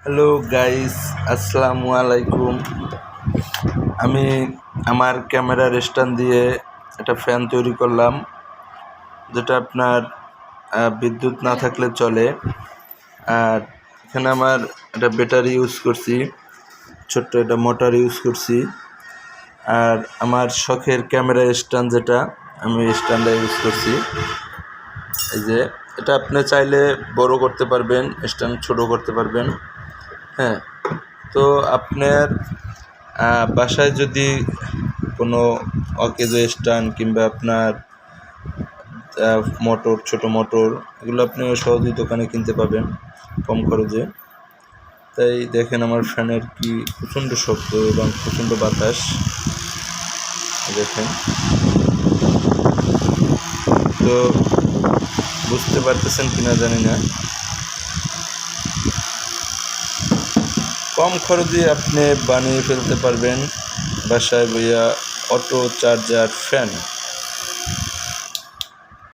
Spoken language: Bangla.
হ্যালো গাইস, আসসালামু আলাইকুম। আমি আমার ক্যামেরার স্ট্যান্ড দিয়ে একটা ফ্যান তৈরি করলাম, যেটা আপনার বিদ্যুৎ না থাকলে চলে। আর এখানে আমার একটা ব্যাটারি ইউজ করছি, ছোট্ট একটা মোটর ইউজ করছি। আর আমার শখের ক্যামেরা স্ট্যান্ড, যেটা আমি স্ট্যান্ডটা ইউজ করছি। এই যে এটা আপনি চাইলে বড় করতে পারবেন, স্ট্যান্ড ছোট করতে পারবেন। হ্যাঁ, তো আপনার বাসায় যদি কোনো অকেজো স্ট্যান্ড কিংবা আপনার মোটর, ছোট মোটর, এগুলো আপনি সহজেই দোকানে কিনতে পাবেন কম খরচে। তাই দেখেন আমার ফ্যানের কি প্রচণ্ড শব্দ এবং প্রচণ্ড বাতাস। দেখেন, তো বুঝতে পারতেছেন কিনা জানি না। কম খরচে আপনি বানিয়ে ফেলতে পারবেন বাসায় বইয়া অটো চার্জার ফ্যান।